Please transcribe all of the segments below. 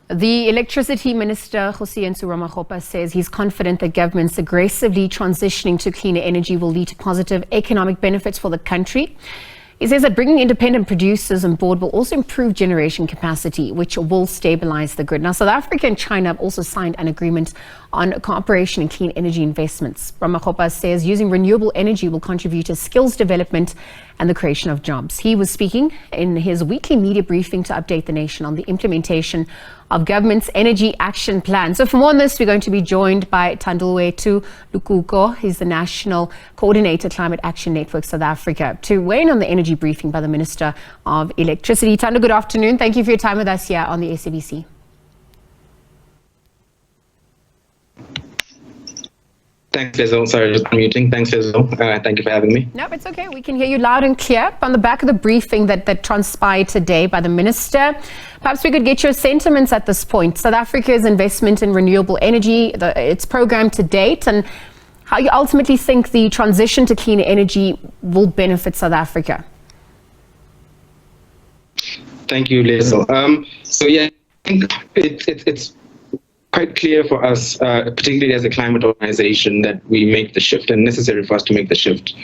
The Electricity Minister, Kgosientsho Ramokgopa, says he's confident that governments aggressively transitioning to cleaner energy will lead to positive economic benefits for the country. He says that bringing independent producers on board will also improve generation capacity, which will stabilize the grid. Now, South Africa and China have also signed an agreement on cooperation in clean energy investments. Ramokgopa says using renewable energy will contribute to skills development and the creation of jobs. He was speaking in his weekly media briefing to update the nation on the implementation of government's energy action plan. So for more on this, we're going to be joined by Thandolwethu Lukuko. He's the National Coordinator, Climate Action Network South Africa, to weigh in on the energy briefing by the Minister of Electricity. Thando, good afternoon. Thank you for your time with us here on the SABC. Thanks, Lizzle. Sorry, just unmuting. Thanks, Lizzle. Thank you for having me. No, it's okay. We can hear you loud and clear. On the back of the briefing that transpired today by the Minister, perhaps we could get your sentiments at this point. South Africa's investment in renewable energy, its program to date, and how you ultimately think the transition to cleaner energy will benefit South Africa. Thank you, Lizzle. I think it's quite clear for us, particularly as a climate organization, that we make the shift, and necessary for us to make the shift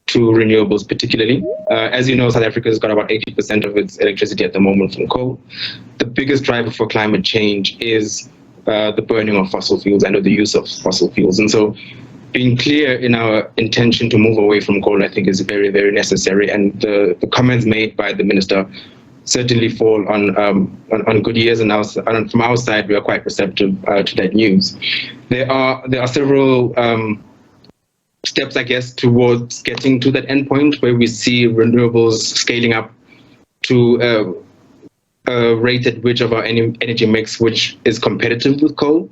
to renewables particularly. As you know, South Africa has got about 80% of its electricity at the moment from coal. The biggest driver for climate change is the burning of fossil fuels and the use of fossil fuels. And so being clear in our intention to move away from coal, I think, is very, very necessary. And the comments made by the Minister certainly fall on good ears, and from our side, we are quite receptive to that news. There are several steps, I guess, towards getting to that endpoint where we see renewables scaling up to a rate at which of our energy mix which is competitive with coal.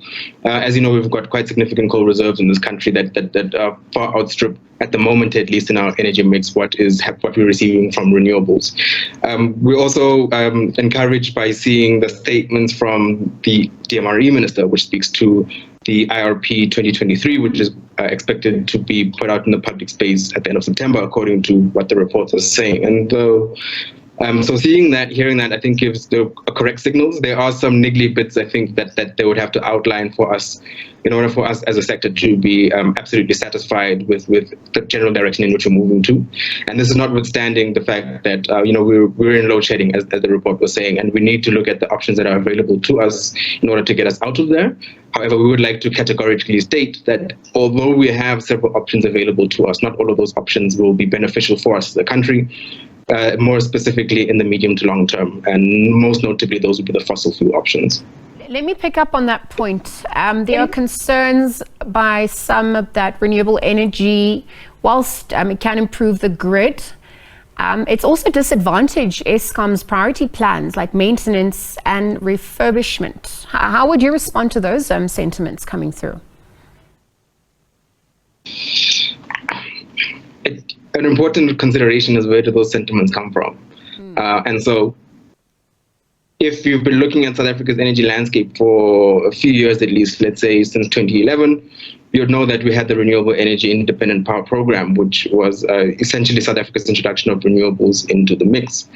As you know, we've got quite significant coal reserves in this country that far outstrip, at the moment at least in our energy mix, what we're receiving from renewables. We're also encouraged by seeing the statements from the DMRE Minister, which speaks to the IRP 2023, which is expected to be put out in the public space at the end of September, according to what the reports are saying. And so seeing that, hearing that, I think gives the correct signals. There are some niggly bits, I think, that they would have to outline for us in order for us as a sector to be absolutely satisfied with the general direction in which we're moving to. And this is notwithstanding the fact that we're in load shedding, as the report was saying, and we need to look at the options that are available to us in order to get us out of there. However, we would like to categorically state that although we have several options available to us, not all of those options will be beneficial for us as a country. More specifically in the medium to long term, and most notably those would be the fossil fuel options. Let me pick up on that point. There are concerns by some that renewable energy, whilst it can improve the grid, it's also disadvantaged Eskom's priority plans like maintenance and refurbishment. How would you respond to those sentiments coming through? An important consideration is where do those sentiments come from? And so if you've been looking at South Africa's energy landscape for a few years at least, let's say since 2011, you'd know that we had the Renewable Energy Independent Power Program, which was essentially South Africa's introduction of renewables into the mix.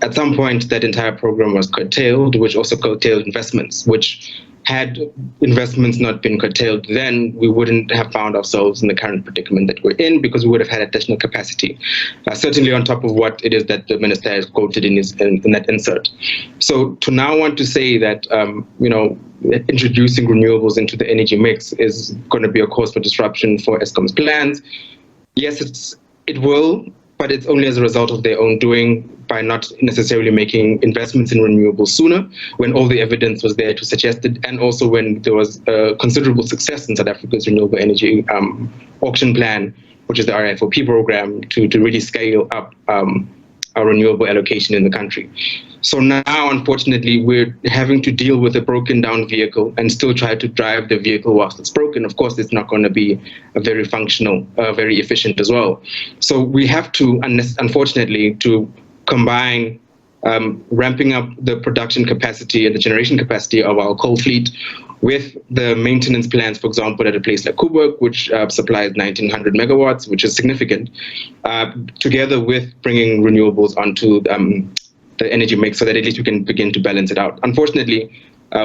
At some point, that entire program was curtailed, which also curtailed investments, which had investments not been curtailed, then we wouldn't have found ourselves in the current predicament that we're in, because we would have had additional capacity, certainly on top of what it is that the minister has quoted in that insert. So to now want to say that introducing renewables into the energy mix is going to be a cause for disruption for Eskom's plans, yes, it will, but it's only as a result of their own doing, by not necessarily making investments in renewables sooner, when all the evidence was there to suggest it, and also when there was considerable success in South Africa's renewable energy auction plan, which is the RFOP program, to really scale up our renewable allocation in the country. So now, unfortunately, we're having to deal with a broken down vehicle and still try to drive the vehicle whilst it's broken. Of course, it's not going to be a very functional, very efficient as well. So we have to, unfortunately, to combine ramping up the production capacity and the generation capacity of our coal fleet with the maintenance plans, for example, at a place like Coburg, which supplies 1,900 megawatts, which is significant, together with bringing renewables onto the energy mix so that at least we can begin to balance it out. Unfortunately,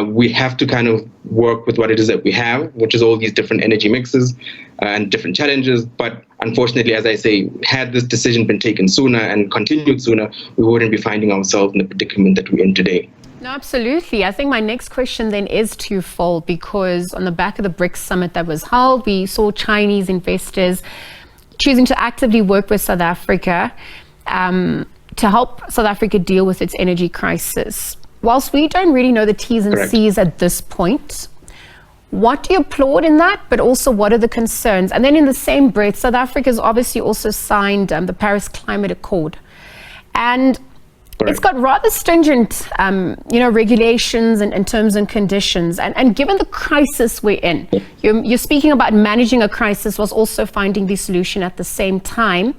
we have to kind of work with what it is that we have, which is all these different energy mixes and different challenges. But unfortunately, as I say, had this decision been taken sooner and continued sooner, we wouldn't be finding ourselves in the predicament that we're in today. No, absolutely. I think my next question then is twofold, because on the back of the BRICS summit that was held, we saw Chinese investors choosing to actively work with South Africa to help South Africa deal with its energy crisis. Whilst we don't really know the T's and Correct. C's at this point, what do you applaud in that, but also what are the concerns? And then in the same breath, South Africa has obviously also signed the Paris Climate Accord. And it's got rather stringent, regulations and terms and conditions. And given the crisis we're in, you're speaking about managing a crisis whilst also finding the solution at the same time.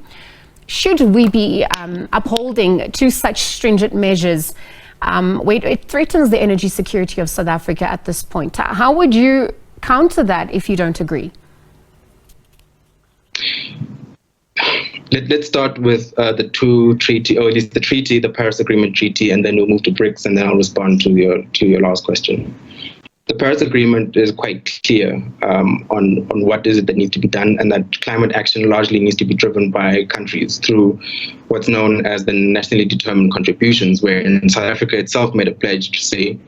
Should we be upholding to such stringent measures where it threatens the energy security of South Africa at this point? How would you counter that if you don't agree? Let's start with the two treaty, or at least the treaty, the Paris Agreement treaty, and then we'll move to BRICS, and then I'll respond to your last question. The Paris Agreement is quite clear on what is it that needs to be done, and that climate action largely needs to be driven by countries through what's known as the nationally determined contributions, where in South Africa itself made a pledge to say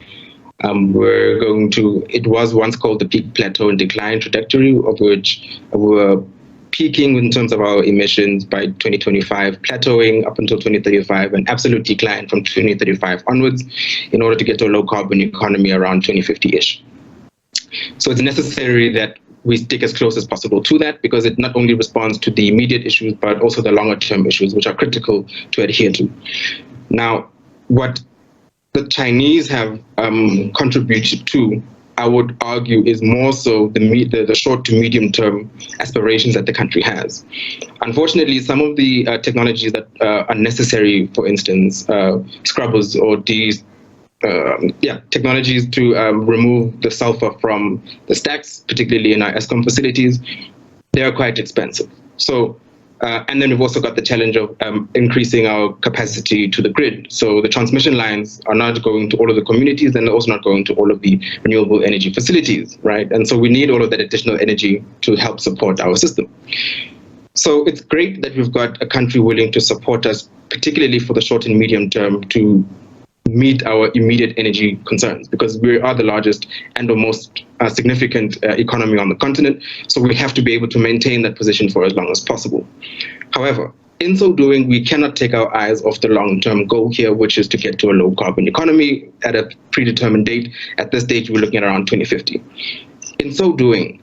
we're going to, it was once called the peak plateau and decline trajectory, of which we're peaking in terms of our emissions by 2025, plateauing up until 2035, and absolute decline from 2035 onwards in order to get to a low carbon economy around 2050-ish. So it's necessary that we stick as close as possible to that, because it not only responds to the immediate issues, but also the longer term issues, which are critical to adhere to. Now, what the Chinese have contributed to, I would argue, is more so the short to medium term aspirations that the country has. Unfortunately, some of the technologies that are necessary, for instance, scrubbers or technologies to remove the sulfur from the stacks, particularly in our ESCOM facilities, they are quite expensive. So, and then we've also got the challenge of increasing our capacity to the grid. So the transmission lines are not going to all of the communities, and they're also not going to all of the renewable energy facilities, right? And so we need all of that additional energy to help support our system. So it's great that we've got a country willing to support us, particularly for the short and medium term, to meet our immediate energy concerns, because we are the largest and the most significant economy on the continent. So we have to be able to maintain that position for as long as possible. However, in so doing, we cannot take our eyes off the long-term goal here, which is to get to a low-carbon economy at a predetermined date. At this stage, we're looking at around 2050. In so doing,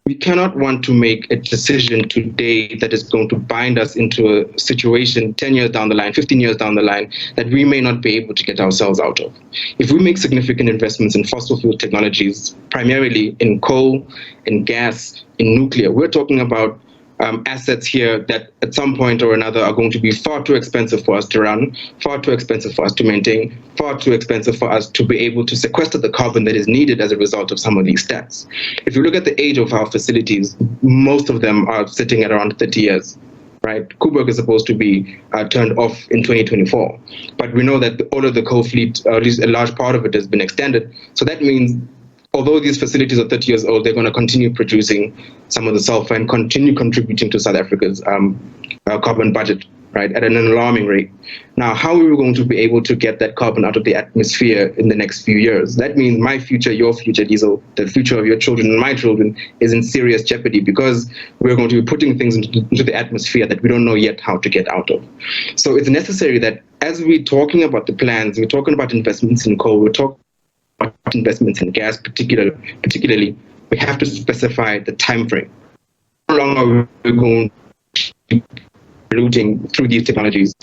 we cannot want to make a decision today that is going to bind us into a situation 10 years down the line, 15 years down the line, that we may not be able to get ourselves out of. If we make significant investments in fossil fuel technologies, primarily in coal, in gas, in nuclear, we're talking about assets here that at some point or another are going to be far too expensive for us to run, far too expensive for us to maintain, far too expensive for us to be able to sequester the carbon that is needed as a result of some of these stats. If you look at the age of our facilities, most of them are sitting at around 30 years. Right, Koeberg is supposed to be turned off in 2024, but we know that all of the coal fleet, or at least a large part of it, has been extended. So that means, although these facilities are 30 years old, they're going to continue producing some of the sulfur and continue contributing to South Africa's carbon budget, right, at an alarming rate. Now, how are we going to be able to get that carbon out of the atmosphere in the next few years? That means my future, your future, Diesel, the future of your children and my children is in serious jeopardy, because we're going to be putting things into the atmosphere that we don't know yet how to get out of. So it's necessary that as we're talking about the plans, we're talking about investments in coal, we're talking investments in gas, particularly, we have to specify the time frame. How long are we going to be polluting through these technologies?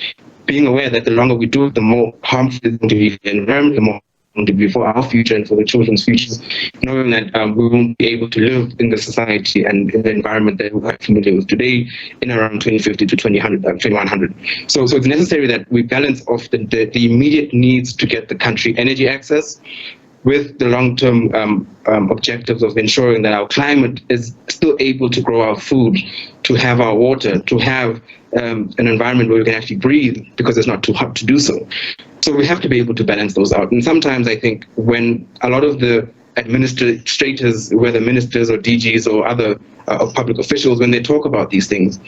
Being aware that the longer we do it, the more harmful it's going to be for the environment, the more going to be for our future and for the children's futures, knowing that we won't be able to live in the society and in the environment that we're familiar with today in around 2050 to 2100. So it's necessary that we balance off the immediate needs to get the country energy access with the long-term objectives of ensuring that our climate is still able to grow our food, to have our water, to have an environment where we can actually breathe because it's not too hot to do so. So we have to be able to balance those out. And sometimes I think when a lot of the administrators, whether ministers or DGs or other public officials, when they talk about these things,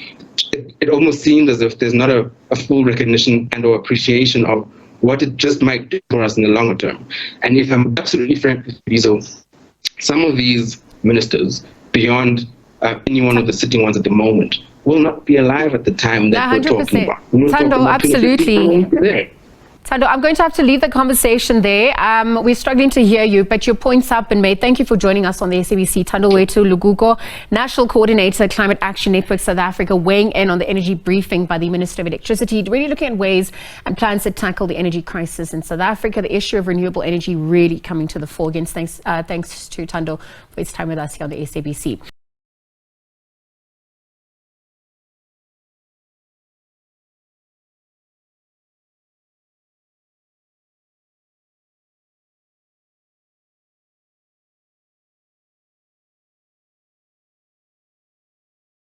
it almost seems as if there's not a full recognition and or appreciation of what it just might do for us in the longer term. And if I'm absolutely frank with you, so some of these ministers, beyond any one of the sitting ones at the moment, will not be alive at the time that we're talking about. Thando, absolutely. Thando, I'm going to have to leave the conversation there. We're struggling to hear you, but your points have been made. Thank you for joining us on the SABC. Thandolwethu Lukuko, National Coordinator, Climate Action Network South Africa, weighing in on the energy briefing by the Minister of Electricity, really looking at ways and plans to tackle the energy crisis in South Africa, the issue of renewable energy really coming to the fore again. Thanks to Thando for his time with us here on the SABC.